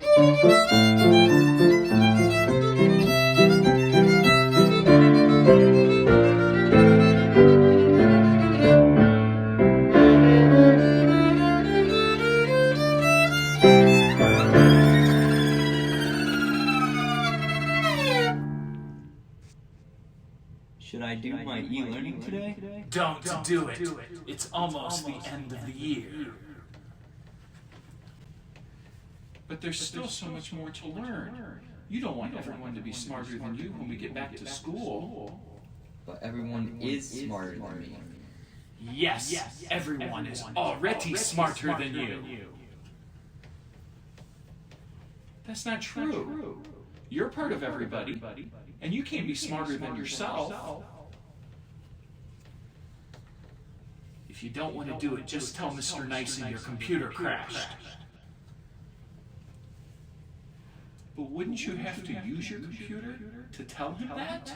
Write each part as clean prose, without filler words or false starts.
Should I do my e-learning today? Don't do it. It's almost the end of the year. But there's still so much more to learn. You don't want everyone to be smarter than you when we get back to school. But everyone is smarter than me. Yes, everyone is already smarter than you. That's not true. You're part of everybody, and you can't be smarter than yourself. If you don't want to do it, just tell Mr. Nyson your computer crashed. But wouldn't you have to use your computer to tell him that?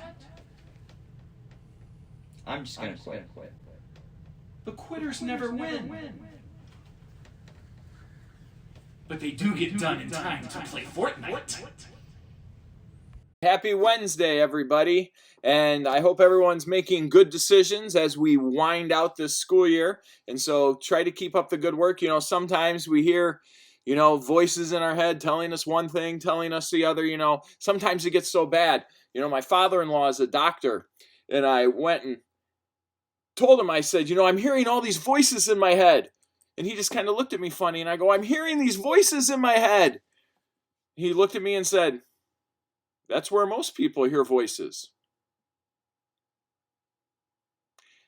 I'm just gonna quit. But quitters never win. But they do get done in time to play Fortnite. Happy Wednesday, everybody, and I hope everyone's making good decisions as we wind out this school year. And so try to keep up the good work. You know, sometimes we hear, voices in our head telling us one thing, telling us the other. Sometimes it gets so bad. My father-in-law is a doctor, and I went and told him, I said, I'm hearing all these voices in my head. And he just kind of looked at me funny, and I go, I'm hearing these voices in my head. He looked at me and said, that's where most people hear voices.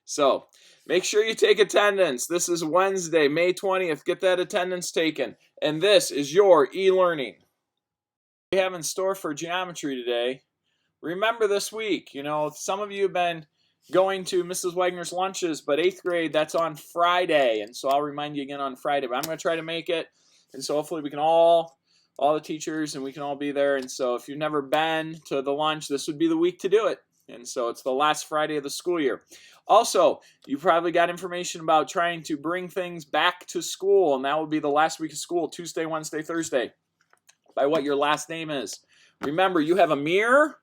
So make sure you take attendance. This is Wednesday, May 20th. Get that attendance taken. And this is your e-learning. We have in store for geometry today. Remember this week, some of you have been going to Mrs. Wagner's lunches, but 8th grade, that's on Friday. And so I'll remind you again on Friday, but I'm going to try to make it. And so hopefully we can all the teachers, and we can all be there. And so if you've never been to the lunch, this would be the week to do it. And so it's the last Friday of the school year. Also, you probably got information about trying to bring things back to school, and that will be the last week of school, Tuesday, Wednesday, Thursday, by what your last name is. Remember, you have a mirror,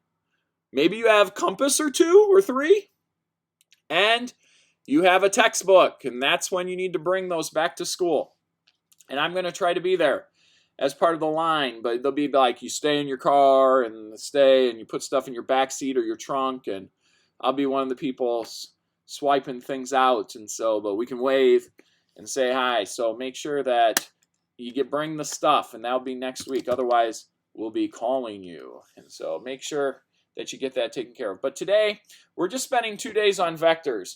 maybe you have compass or 2 or 3, and you have a textbook, and that's when you need to bring those back to school. And I'm going to try to be there as part of the line, but they'll be like, you stay in your car and you put stuff in your back seat or your trunk, and I'll be one of the people swiping things out. And so, but we can wave and say hi. So make sure that you bring the stuff, and that'll be next week. Otherwise, we'll be calling you. And so make sure that you get that taken care of. But today, we're just spending 2 days on vectors.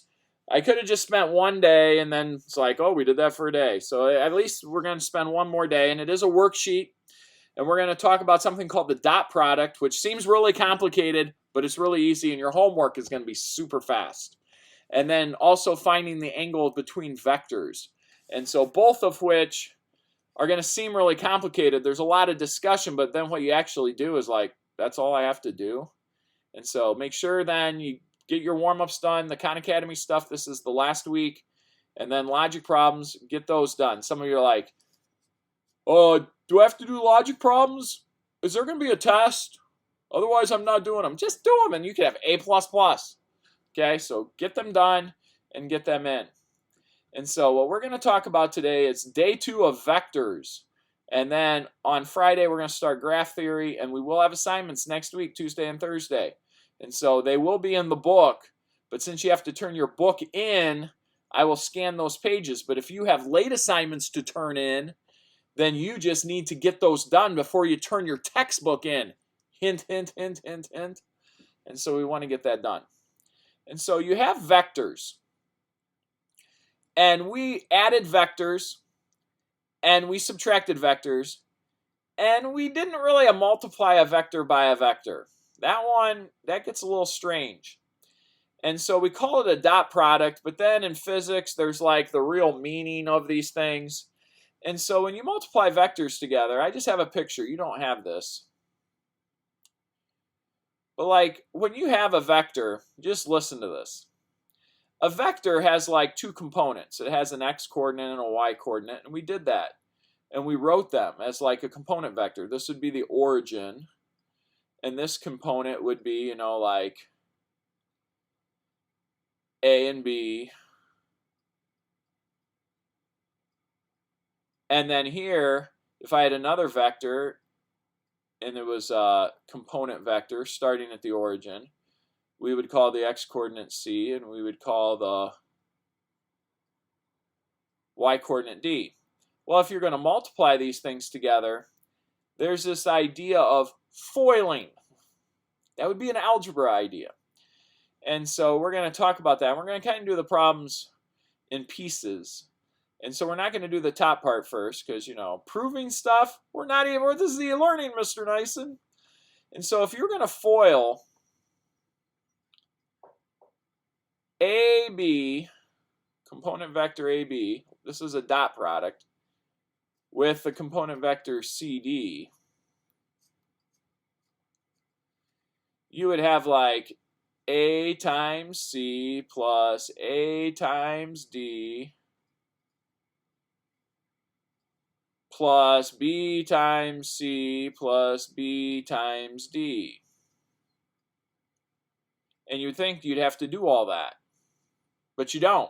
I could have just spent 1 day, and then it's like, oh, we did that for a day. So at least we're going to spend 1 more day, and it is a worksheet. And we're going to talk about something called the dot product, which seems really complicated, but it's really easy, and your homework is going to be super fast. And then also finding the angle between vectors. And so both of which are going to seem really complicated. There's a lot of discussion, but then what you actually do is like, that's all I have to do. And so make sure then you get your warm-ups done, the Khan Academy stuff, this is the last week. And then logic problems, get those done. Some of you are like, oh, do I have to do logic problems? Is there going to be a test? Otherwise, I'm not doing them. Just do them, and you can have A++. Okay, so get them done and get them in. And so what we're going to talk about today is day 2 of vectors. And then on Friday, we're going to start graph theory, and we will have assignments next week, Tuesday and Thursday. And so they will be in the book, but since you have to turn your book in, I will scan those pages. But if you have late assignments to turn in, then you just need to get those done before you turn your textbook in. Hint, hint, hint, hint, hint. And so we want to get that done. And so you have vectors. And we added vectors, and we subtracted vectors, and we didn't really multiply a vector by a vector. That gets a little strange. And so we call it a dot product, but then in physics, there's like the real meaning of these things. And so when you multiply vectors together, I just have a picture. You don't have this. But like when you have a vector, just listen to this. A vector has like 2 components. It has an x coordinate and a y coordinate, and we did that. and we wrote them as like a component vector. This would be the origin, and this component would be, you know, like A and B. And then here, if I had another vector, and it was a component vector starting at the origin, we would call the x-coordinate C, and we would call the y-coordinate D. Well, if you're going to multiply these things together, there's this idea of foiling. That would be an algebra idea. And so we're going to talk about that. We're going to kind of do the problems in pieces. And so we're not going to do the top part first because, you know, proving stuff, we're not even, this is the learning, Mr. Nyson. And so if you're going to foil AB, component vector AB, this is a dot product, with the component vector CD, you would have like A times C plus A times D plus B times C plus B times D. And you'd think you'd have to do all that, but you don't.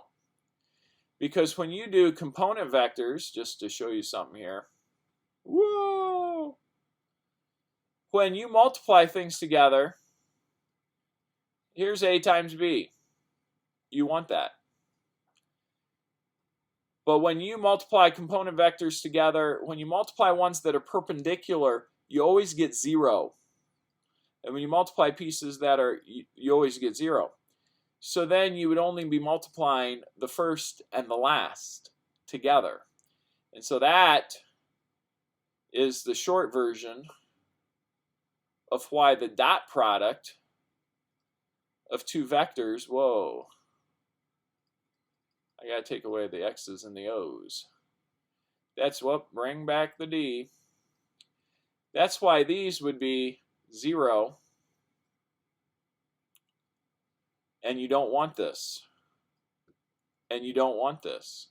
Because when you do component vectors, just to show you something here, whoa! When you multiply things together, here's A times B. You want that. But when you multiply component vectors together, when you multiply ones that are perpendicular, you always get 0. And when you multiply pieces that are, you always get 0. So then you would only be multiplying the first and the last together. And so that is the short version of why the dot product of two vectors, whoa, I gotta take away the X's and the O's. That's what, bring back the D. That's why these would be 0. And you don't want this. And you don't want this.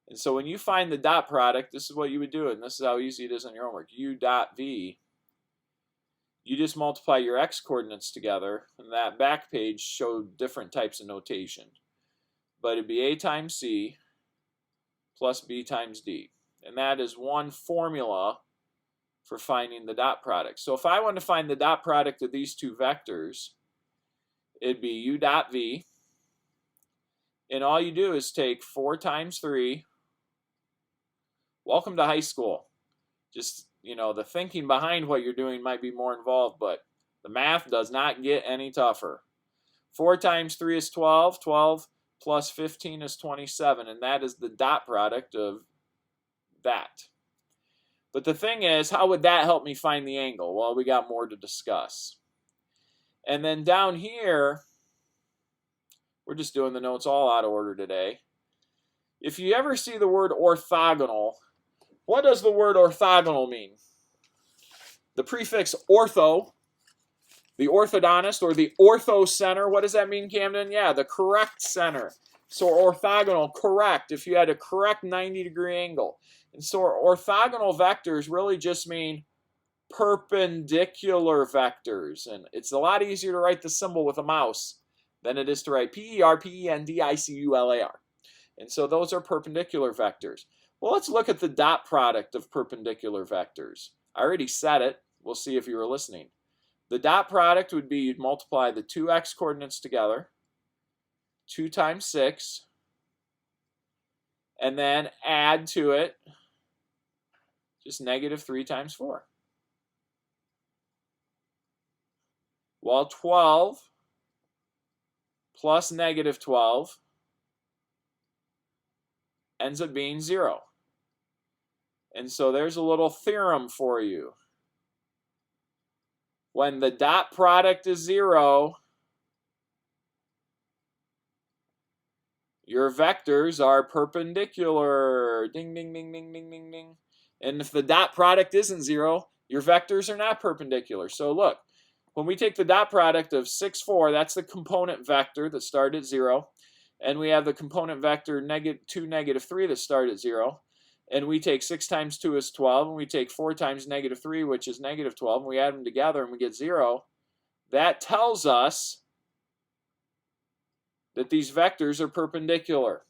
And so when you find the dot product, this is what you would do, and this is how easy it is on your homework. U dot V, you just multiply your x coordinates together, and that back page showed different types of notation. But it'd be A times C plus B times D. And that is one formula for finding the dot product. So if I want to find the dot product of these two vectors, it'd be U dot V. And all you do is take 4 times 3. Welcome to high school. Just, you know, the thinking behind what you're doing might be more involved, but the math does not get any tougher. 4 times 3 is 12. 12 plus 15 is 27. And that is the dot product of that. But the thing is, how would that help me find the angle? Well, we got more to discuss. And then down here, we're just doing the notes all out of order today. If you ever see the word orthogonal, what does the word orthogonal mean? The prefix ortho, the orthodontist, or the ortho center, what does that mean, Camden? Yeah, the correct center. So orthogonal, correct, if you had a correct 90-degree angle. And so orthogonal vectors really just mean perpendicular vectors. And it's a lot easier to write the symbol with a mouse than it is to write P-E-R-P-E-N-D-I-C-U-L-A-R. And so those are perpendicular vectors. Well, let's look at the dot product of perpendicular vectors. I already said it. We'll see if you were listening. The dot product would be you'd multiply the two x coordinates together, 2 times 6, and then add to it just negative 3 times 4. Well, 12 plus negative 12 ends up being 0. And so there's a little theorem for you. When the dot product is 0, your vectors are perpendicular. Ding, ding, ding, ding, ding, ding, ding. And if the dot product isn't 0, your vectors are not perpendicular. So look, when we take the dot product of 6, 4, that's the component vector that started at 0. And we have the component vector 2, negative 3 that start at 0. and we take 6 times 2 is 12, and we take 4 times negative 3, which is negative 12, and we add them together and we get 0, that tells us that these vectors are perpendicular.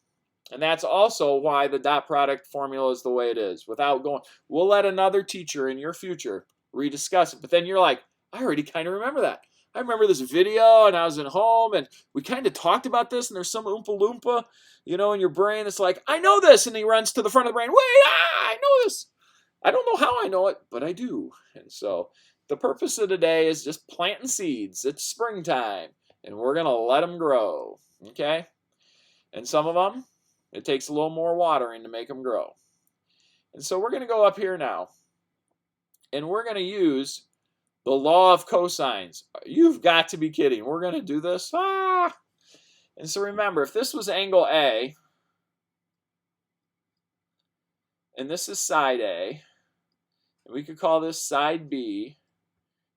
And that's also why the dot product formula is the way it is. Without going, we'll let another teacher in your future rediscuss it. But then you're like, I already kind of remember that. I remember this video and I was at home and we kind of talked about this, and there's some Oompa Loompa, in your brain that's like, I know this. And he runs to the front of the brain. Wait, I know this. I don't know how I know it, but I do. And so the purpose of today is just planting seeds. It's springtime and we're going to let them grow. Okay? And some of them, it takes a little more watering to make them grow. And so we're going to go up here now. And we're going to use the law of cosines. You've got to be kidding. We're going to do this? And so remember, if this was angle A, and this is side A, and we could call this side B,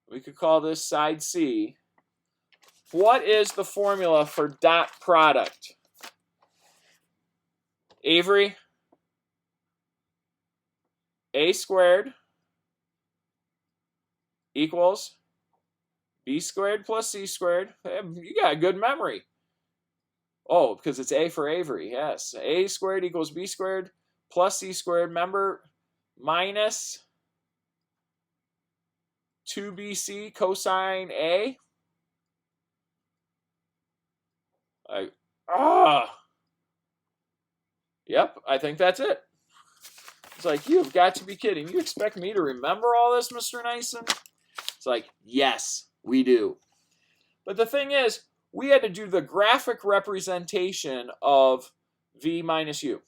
we could call this side C, what is the formula for dot product? Avery? A squared equals B squared plus C squared. You got a good memory. Oh, because it's A for Avery. Yes. A squared equals B squared plus C squared. Remember, minus 2BC cosine A. Yep, I think that's it. It's like, you've got to be kidding. You expect me to remember all this, Mr. Nyson? It's like, yes, we do. But the thing is, we had to do the graphic representation of V minus U.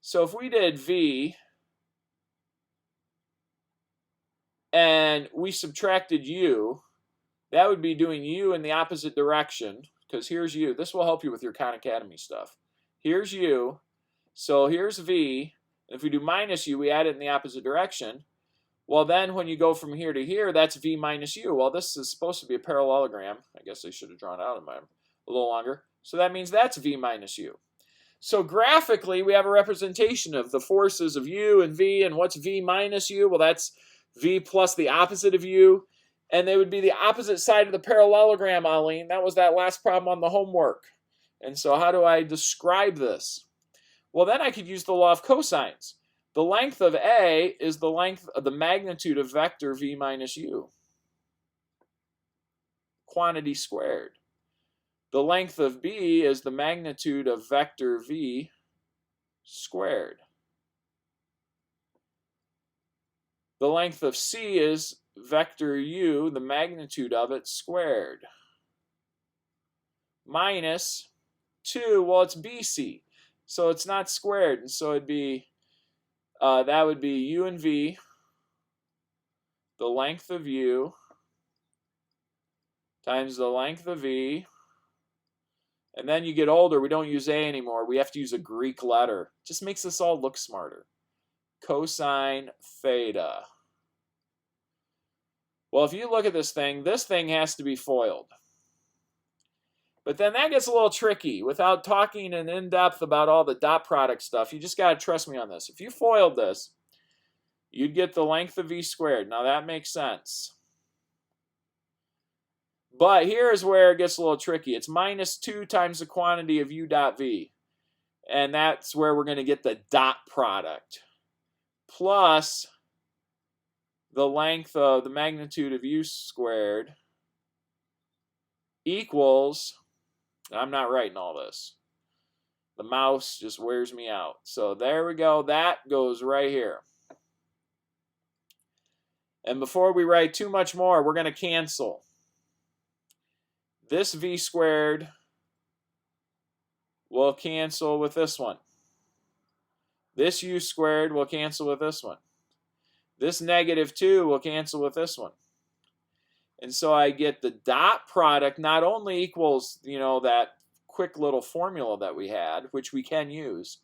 So if we did V and we subtracted U, that would be doing U in the opposite direction, because here's U. This will help you with your Khan Academy stuff. Here's U. So here's V. If we do minus U, we add it in the opposite direction. Well, then when you go from here to here, that's V minus U. Well, this is supposed to be a parallelogram. I guess I should have drawn out in mine a little longer. So that means that's V minus U. So graphically, we have a representation of the forces of U and V. And what's V minus U? Well, that's V plus the opposite of U. And they would be the opposite side of the parallelogram, Aline. That was that last problem on the homework. And so how do I describe this? Well, then I could use the law of cosines. The length of A is the length of the magnitude of vector V minus U. Quantity squared. The length of B is the magnitude of vector V squared. The length of C is vector U, the magnitude of it squared. Minus 2, well, it's BC. So it's not squared, and so it'd be, that would be U and V, the length of U, times the length of V, and then you get older, we don't use A anymore, we have to use a Greek letter. Just makes us all look smarter. Cosine theta. Well, if you look at this thing has to be foiled. But then that gets a little tricky. Without talking in depth about all the dot product stuff, you just got to trust me on this. If you foiled this, you'd get the length of V squared. Now that makes sense. But here's where it gets a little tricky. It's minus 2 times the quantity of U dot V. And that's where we're going to get the dot product. Plus the length of the magnitude of U squared equals... I'm not writing all this. The mouse just wears me out. So there we go. That goes right here. And before we write too much more, we're going to cancel. This V squared will cancel with this one. This U squared will cancel with this one. This negative 2 will cancel with this one. And so I get the dot product not only equals, that quick little formula that we had, which we can use,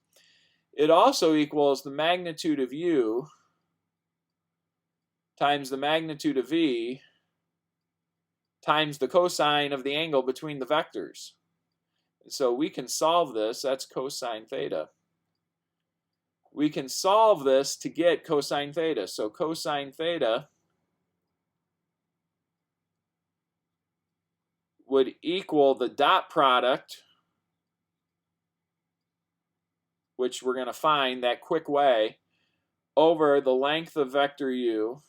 it also equals the magnitude of U times the magnitude of V times the cosine of the angle between the vectors. And so we can solve this. That's cosine theta. we can solve this to get cosine theta. So cosine theta would equal the dot product, which we're going to find that quick way, over the length of vector u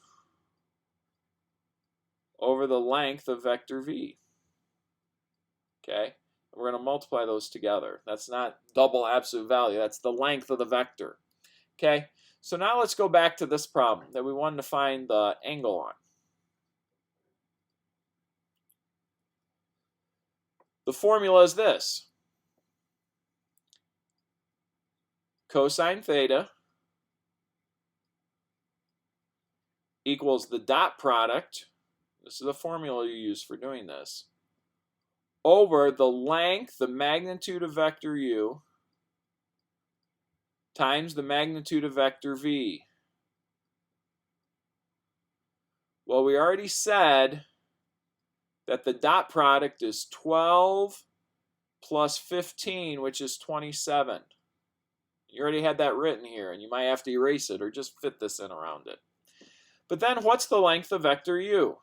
over the length of vector v. Okay? We're going to multiply those together. That's not double absolute value. That's the length of the vector. Okay? So now let's go back to this problem that we wanted to find the angle on. The formula is this. Cosine theta equals the dot product. This is the formula you use for doing this. Over the length, the magnitude of vector u, times the magnitude of vector v. Well, we already said that the dot product is 12 plus 15, which is 27. You already had that written here, and you might have to erase it or just fit this in around it. But then what's the length of vector u?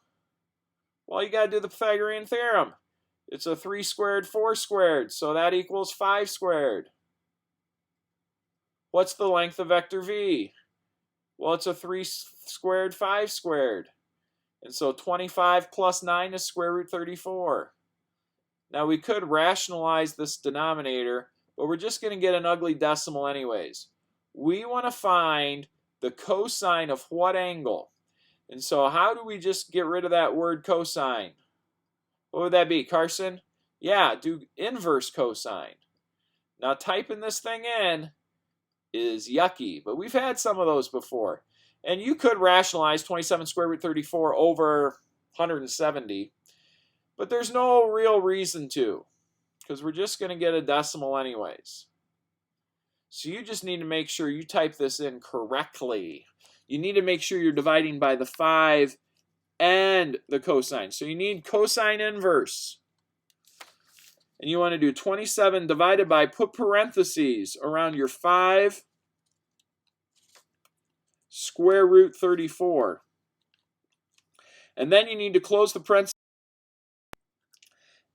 Well, you got to do the Pythagorean theorem. It's a 3 squared, 4 squared, so that equals 5 squared. What's the length of vector v? Well, it's a 3 squared, 5 squared. And so 25 plus 9 is square root 34. Now we could rationalize this denominator, but we're just going to get an ugly decimal anyways. We want to find the cosine of what angle? And so how do we just get rid of that word cosine? What would that be, Carson? Yeah, do inverse cosine. Now typing this thing in is yucky, but we've had some of those before. And you could rationalize 27 square root 34 over 170, but there's no real reason to, because we're just going to get a decimal anyways. So you just need to make sure you type this in correctly. You need to make sure you're dividing by the 5 and the cosine. So you need cosine inverse. And you want to do 27 divided by, put parentheses around your 5 square root 34. And then you need to close the parentheses.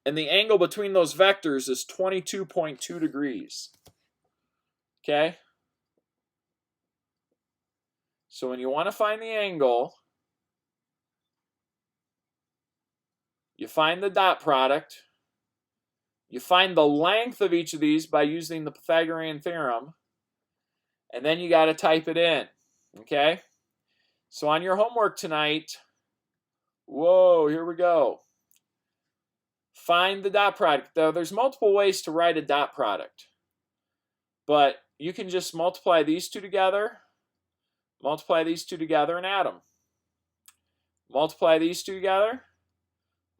And the angle between those vectors is 22.2 degrees. Okay? So when you want to find the angle, you find the dot product. You find the length of each of these by using the Pythagorean theorem. And then you got to type it in. Okay? So on your homework tonight, whoa, here we go. Find the dot product. Now, there's multiple ways to write a dot product. But you can just multiply these two together, and add them. Multiply these two together,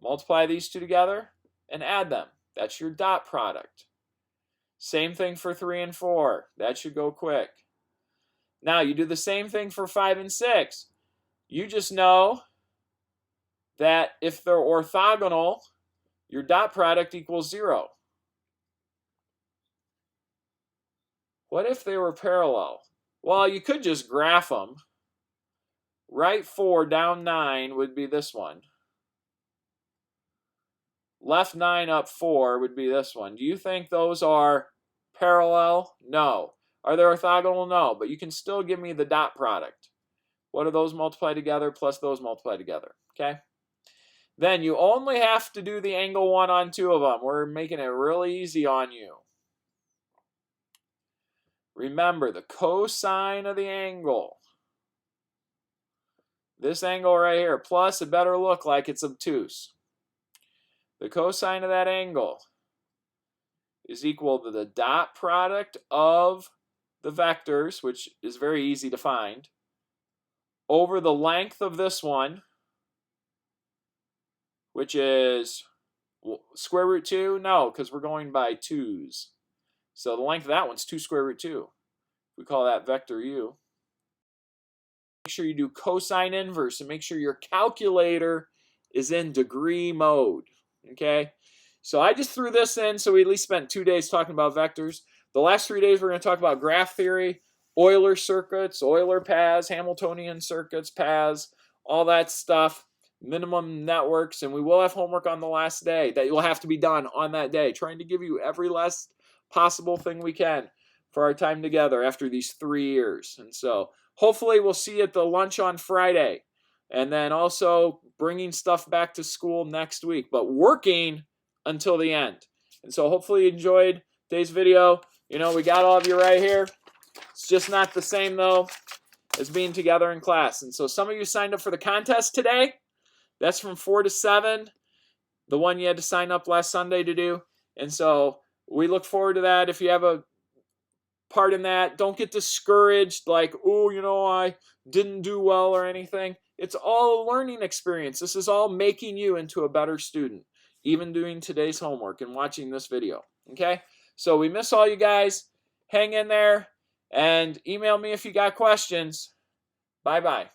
multiply these two together, and add them. That's your dot product. Same thing for 3 and 4. That should go quick. Now, you do the same thing for 5 and 6. You just know that if they're orthogonal, your dot product equals 0. What if they were parallel? Well, you could just graph them. Right 4 down 9 would be this one. Left 9 up 4 would be this one. Do you think those are parallel? No. Are they orthogonal? No. But you can still give me the dot product. What are those multiplied together plus those multiplied together? Okay? Then you only have to do the angle 1 on 2 of them. We're making it really easy on you. Remember, the cosine of the angle, this angle right here, plus it better look like it's obtuse. The cosine of that angle is equal to the dot product of the vectors, which is very easy to find, over the length of this one, which is square root 2? No, because we're going by 2's. So the length of that one's 2 square root 2. We call that vector u. Make sure you do cosine inverse and make sure your calculator is in degree mode. Okay? So I just threw this in so we at least spent 2 days talking about vectors. The last 3 days we're going to talk about graph theory. Euler circuits, Euler paths, Hamiltonian circuits, paths, all that stuff, minimum networks, and we will have homework on the last day that will have to be done on that day, trying to give you every last possible thing we can for our time together after these 3 years. And so hopefully we'll see you at the lunch on Friday, and then also bringing stuff back to school next week, but working until the end. And so hopefully you enjoyed today's video. You know, we got all of you right here. It's just not the same, though, as being together in class. And so some of you signed up for the contest today. That's from 4 to 7, the one you had to sign up last Sunday to do. And so we look forward to that. If you have a part in that, don't get discouraged like, oh, you know, I didn't do well or anything. It's all a learning experience. This is all making you into a better student, even doing today's homework and watching this video. Okay? So we miss all you guys. Hang in there and email me if you got questions. Bye-bye.